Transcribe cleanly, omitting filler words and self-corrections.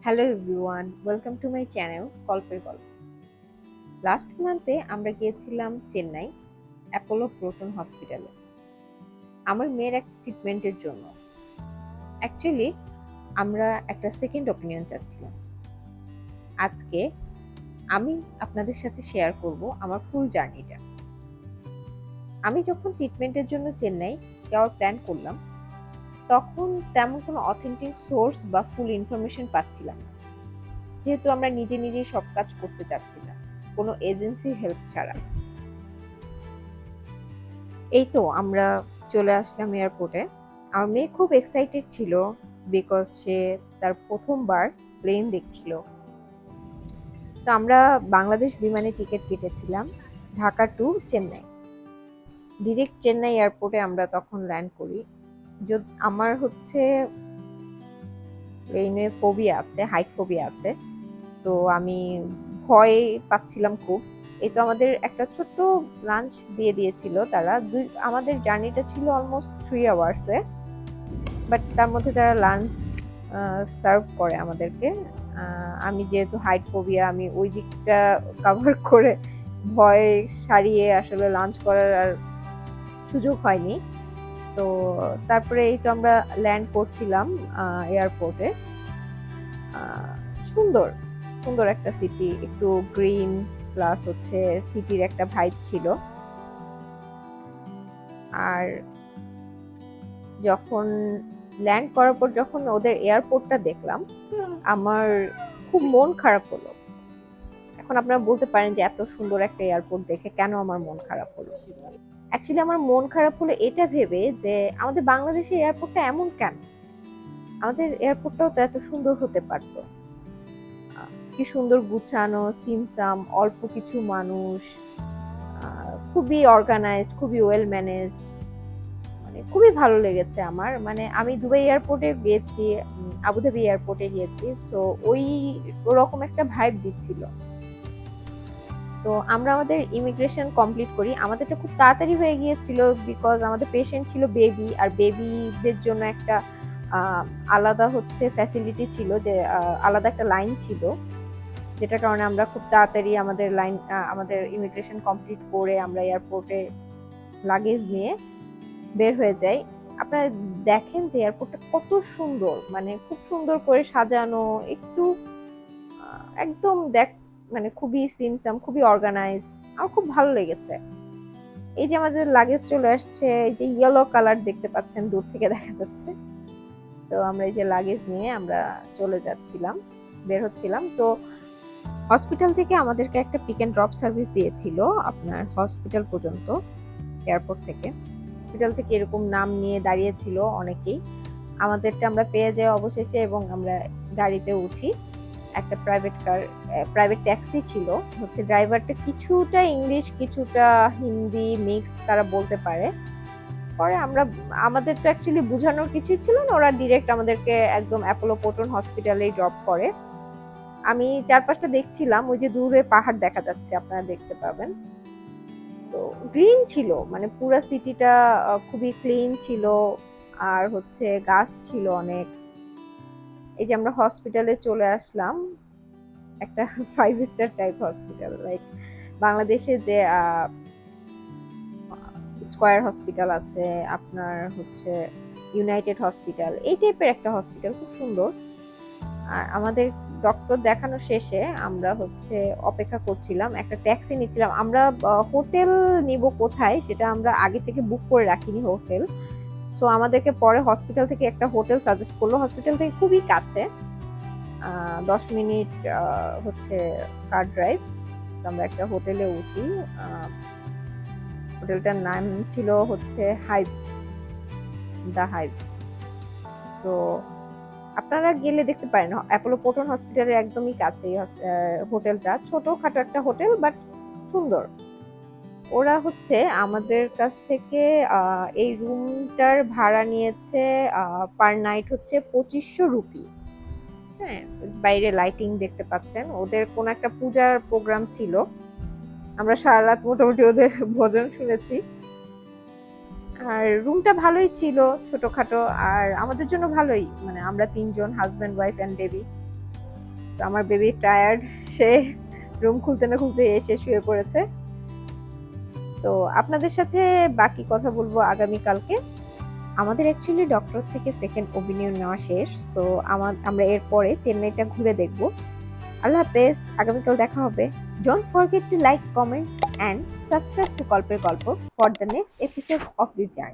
Hello everyone, welcome to my channel গল্পের গল্প। Last মান্থে আমরা গিয়েছিলাম চেন্নাই অ্যাপোলো প্রোটন হসপিটালে আমার মেয়ের এক ট্রিটমেন্টের জন্য। অ্যাকচুয়ালি আমরা একটা সেকেন্ড অপিনিয়ন চাচ্ছিলাম। আজকে আমি আপনাদের সাথে শেয়ার করব আমার ফুল জার্নিটা। আমি যখন ট্রিটমেন্টের জন্য চেন্নাই যাওয়ার প্ল্যান করলাম, তখন তেমন কোনো অথেন্টিক সোর্স বা ফুল ইনফরমেশন পাচ্ছিলাম না, যেহেতু আমরা নিজে নিজেই সব কাজ করতে চাচ্ছিলাম কোনো এজেন্সির হেল্প ছাড়া। এই তো আমরা চলে আসলাম এয়ারপোর্টে। আমার মেয়ে খুব এক্সাইটেড ছিল, বিকজ সে তার প্রথমবার প্লেন দেখছিল। তো আমরা বাংলাদেশ বিমানে টিকিট কেটেছিলাম ঢাকা টু চেন্নাই। ডিরেক্ট চেন্নাই এয়ারপোর্টে আমরা তখন ল্যান্ড করি। আমার হচ্ছে প্লেনে ফোবিয়া আছে, হাইট ফোবিয়া আছে। তো আমি ভয় পাচ্ছিলাম খুব। এই তো আমাদের একটা ছোট্ট লাঞ্চ দিয়ে দিয়েছিল তারা। আমাদের জার্নিটা ছিল অলমোস্ট 3 আওয়ার্সের, বাট তার মধ্যে তারা লাঞ্চ সার্ভ করে আমাদেরকে। আমি যেহেতু হাইট ফোবিয়া, আমি ওই দিকটা কভার করে ভয় সারিয়ে আসলে লাঞ্চ করার আর সুযোগ হয়নি। তো তারপরে এই তো আমরা ল্যান্ড করছিলাম এয়ারপোর্টে। সুন্দর সুন্দর একটা সিটি, একটু গ্রিন প্লাস হচ্ছে সিটির একটা ভাইব ছিল। আর যখন ল্যান্ড করার পর যখন ওদের এয়ারপোর্টটা দেখলাম, আমার খুব মন খারাপ হলো। এখন আপনারা বলতে পারেন যে এত সুন্দর একটা এয়ারপোর্ট দেখে কেন আমার মন খারাপ হলো। অ্যাকচুয়ালি আমার মন খারাপ হলো এটা ভেবে যে আমাদের বাংলাদেশের এয়ারপোর্টটা এমন কেন। আমাদের এয়ারপোর্টটাও তো এত সুন্দর হতে পারতো। কি সুন্দর গুছানো, সিমসাম, অল্প কিছু মানুষ, খুবই অর্গানাইজড, খুবই ওয়েল ম্যানেজড। মানে খুবই ভালো লেগেছে আমার। মানে আমি দুবাই এয়ারপোর্টে গিয়েছি, আবুধাবি এয়ারপোর্টে গিয়েছি, তো ওই ওরকম একটা ভাইব দিচ্ছিল। তো আমরা আমাদের ইমিগ্রেশন কমপ্লিট করি। আমাদেরটা খুব তাড়াতাড়ি হয়ে গিয়েছিল, বিকজ আমাদের পেশেন্ট ছিল বেবি, আর বেবিদের জন্য একটা আলাদা হচ্ছে ফ্যাসিলিটি ছিল, যে আলাদা একটা লাইন ছিল, যেটার কারণে আমরা খুব তাড়াতাড়ি আমাদের ইমিগ্রেশন কমপ্লিট করে আমরা এয়ারপোর্টে লাগেজ নিয়ে বের হয়ে যাই। আপনারা দেখেন যে এয়ারপোর্টটা কত সুন্দর, মানে খুব সুন্দর করে সাজানো, একটু একদম মানে খুবই সিমসাম, খুবই অর্গানাইজড। আমার খুব ভালো লেগেছে। এই যে আমাদের লাগেজ চলে আসছে, এই যে ইয়েলো কালার দেখতে পাচ্ছেন, দূর থেকে দেখা যাচ্ছে। তো আমরা এই যে লাগেজ নিয়ে আমরা চলে যাচ্ছিলাম, বের হচ্ছিলাম। তো হসপিটাল থেকে আমাদেরকে একটা পিক অ্যান্ড ড্রপ সার্ভিস দিয়েছিল আপনার হসপিটাল পর্যন্ত, এয়ারপোর্ট থেকে। হসপিটাল থেকে এরকম নাম নিয়ে দাঁড়িয়েছিল অনেকেই। আমাদেরটা আমরা পেয়ে যাই অবশেষে, এবং আমরা গাড়িতে উঠি। একটা প্রাইভেট ট্যাক্সি ছিল। হচ্ছে ড্রাইভারটা কিছুটা ইংলিশ কিছুটা হিন্দি মিক্স তারা বলতে পারে। পরে আমাদের তো অ্যাকচুয়ালি বোঝানোর কিছুই ছিল না, ওরা ডিরেক্ট আমাদেরকে একদম অ্যাপোলো প্রোটন হসপিটালেই ড্রপ করে। আমি চারপাশটা দেখছিলাম, ওই যে দূরে পাহাড় দেখা যাচ্ছে, আপনারা দেখতে পাবেন। তো গ্রিন ছিল, মানে পুরা সিটিটা খুবই ক্লিন ছিল, আর হচ্ছে গাছ ছিল অনেক। এই যে আমরা হসপিটালে চলে আসলাম, একটা 5 স্টার টাইপ হসপিটাল, লাইক বাংলাদেশে যে স্কয়ার হসপিটাল আছে, আপনার হচ্ছে ইউনাইটেড হসপিটাল, এই টাইপের একটা হসপিটাল, খুব সুন্দর। আর আমাদের ডক্টর দেখানো শেষে আমরা হচ্ছে অপেক্ষা করছিলাম, একটা ট্যাক্সি নিচ্ছিলাম। আমরা হোটেল নিব কোথায় সেটা আমরা আগে থেকে বুক করে রাখিনি হোটেল। সো আমাদেরকে পরে হসপিটাল থেকে একটা হোটেল সাজেস্ট করলো, হসপিটাল থেকে খুবই কাছে, 10 মিনিট হচ্ছে কার ড্রাইভ। আমরা একটা হোটেলে উঠি। হোটেলটার নাম ছিল হচ্ছে হাইভস, দ্য হাইভস। তো আপনারা গেলে দেখতে পারেন, অ্যাপোলো প্রোটন হসপিটালের একদমই কাছে হোটেলটা। ছোটখাটো একটা হোটেল, বাট সুন্দর। ওরা হচ্ছে আমাদের কাছ থেকে এই রুমটার ভাড়া নিয়েছে পার নাইট হচ্ছে 2500 রুপি। হ্যাঁ, বাইরে লাইটিং দেখতে পাচ্ছেন, ওদের কোন একটা পূজার প্রোগ্রাম ছিল। আমরা সারা রাত মোটামুটি ওদের ভজন শুনেছি। আর রুমটা ভালোই ছিল, ছোটখাটো, আর আমাদের জন্য ভালোই। মানে আমরা 3 জন, হাজব্যান্ড ওয়াইফ অ্যান্ড বেবি। তো আমার বেবি টায়ার্ড, সে রুম খুলতে না খুলতে এসে শুয়ে পড়েছে। তো আপনাদের সাথে বাকি কথা বলবো আগামীকালকে। আমাদের অ্যাকচুয়ালি ডক্টর থেকে সেকেন্ড ওপিনিয়ন নেওয়া শেষ। সো আমরা এরপরে চেন্নাইটা ঘুরে দেখব। আল্লাহ হাফেজ, আগামীকাল দেখা হবে। Don't forget to like, comment and subscribe to গল্পের গল্প for the next episode of this journey.